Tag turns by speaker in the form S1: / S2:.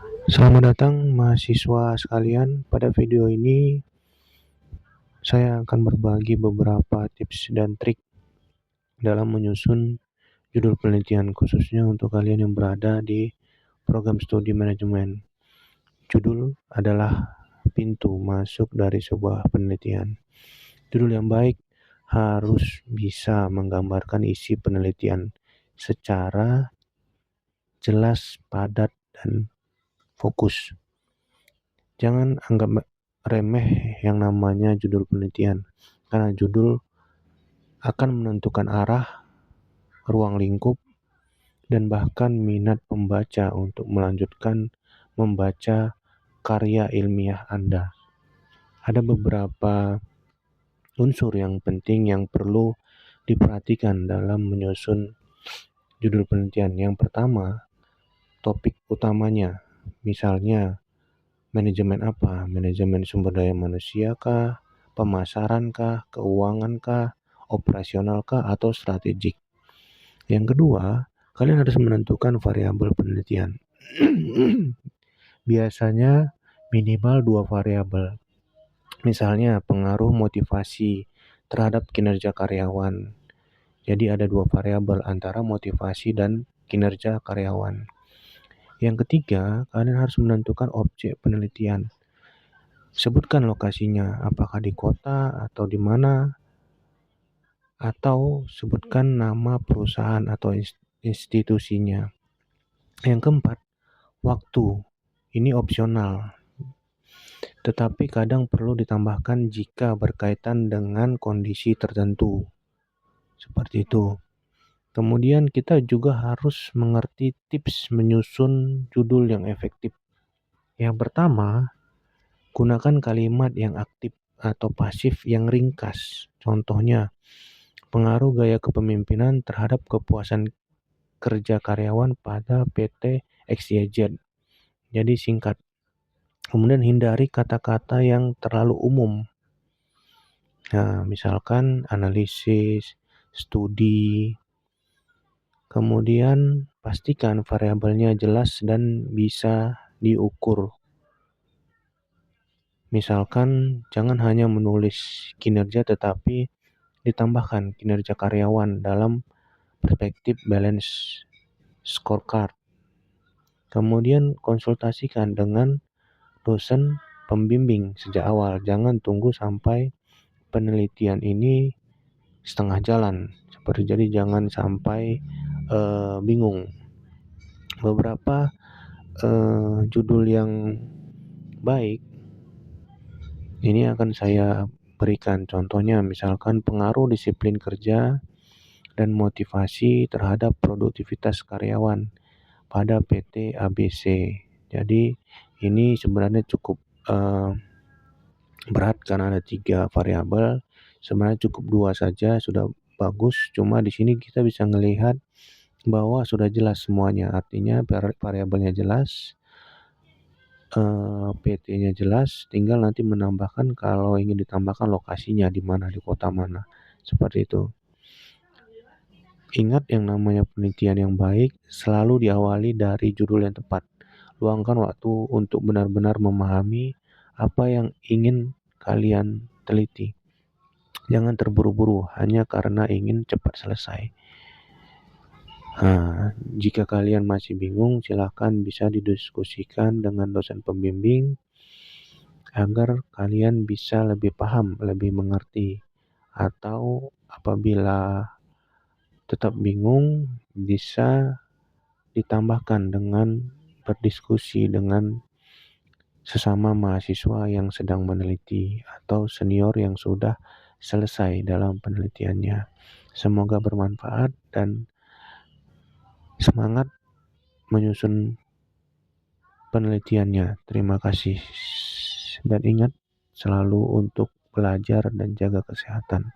S1: Selamat datang mahasiswa sekalian. Pada video ini saya akan berbagi beberapa tips dan trik dalam menyusun judul penelitian khususnya untuk kalian yang berada di program studi manajemen. Judul adalah pintu masuk dari sebuah penelitian. Judul yang baik harus bisa menggambarkan isi penelitian secara jelas, padat, dan fokus. Jangan anggap remeh yang namanya judul penelitian, karena judul akan menentukan arah, ruang lingkup, dan bahkan minat pembaca untuk melanjutkan membaca karya ilmiah Anda. Ada beberapa unsur yang penting yang perlu diperhatikan dalam menyusun judul penelitian. Yang pertama, topik utamanya. Misalnya, manajemen apa? Manajemen sumber daya manusia kah? Pemasaran kah? Keuangan kah? Operasional kah? Atau strategik? Yang kedua, kalian harus menentukan variabel penelitian. Biasanya minimal 2 variabel. Misalnya pengaruh motivasi terhadap kinerja karyawan. Jadi ada 2 variabel antara motivasi dan kinerja karyawan. Yang ketiga, kalian harus menentukan objek penelitian. Sebutkan lokasinya, apakah di kota atau di mana, atau sebutkan nama perusahaan atau institusinya. Yang keempat, waktu. Ini opsional, tetapi kadang perlu ditambahkan jika berkaitan dengan kondisi tertentu. Seperti itu. Kemudian kita juga harus mengerti tips menyusun judul yang efektif. Yang pertama, gunakan kalimat yang aktif atau pasif yang ringkas. Contohnya, pengaruh gaya kepemimpinan terhadap kepuasan kerja karyawan pada PT XYZ. Jadi singkat. Kemudian hindari kata-kata yang terlalu umum. Nah, misalkan analisis, studi. Kemudian pastikan variabelnya jelas dan bisa diukur. Misalkan jangan hanya menulis kinerja tetapi ditambahkan kinerja karyawan dalam perspektif balance scorecard. Kemudian konsultasikan dengan dosen pembimbing sejak awal. Jangan tunggu sampai penelitian ini setengah jalan. Jadi jangan sampai bingung. Beberapa judul yang baik ini akan saya berikan. Contohnya misalkan pengaruh disiplin kerja dan motivasi terhadap produktivitas karyawan pada PT ABC. Jadi ini sebenarnya cukup berat karena ada 3 variabel. Sebenarnya cukup 2 saja sudah bagus. Cuma di sini kita bisa melihat bahwa sudah jelas semuanya. Artinya variabelnya jelas, PT-nya jelas, tinggal nanti menambahkan kalau ingin ditambahkan lokasinya di mana, di kota mana. Seperti itu. Ingat yang namanya penelitian yang baik selalu diawali dari judul yang tepat. Luangkan waktu untuk benar-benar memahami apa yang ingin kalian teliti. Jangan terburu-buru hanya karena ingin cepat selesai. Jika kalian masih bingung, silakan bisa didiskusikan dengan dosen pembimbing agar kalian bisa lebih paham, lebih mengerti. Atau apabila tetap bingung, bisa ditambahkan dengan berdiskusi dengan sesama mahasiswa yang sedang meneliti atau senior yang sudah selesai dalam penelitiannya. Semoga bermanfaat dan semangat menyusun penelitiannya. Terima kasih. Dan ingat selalu untuk belajar dan jaga kesehatan.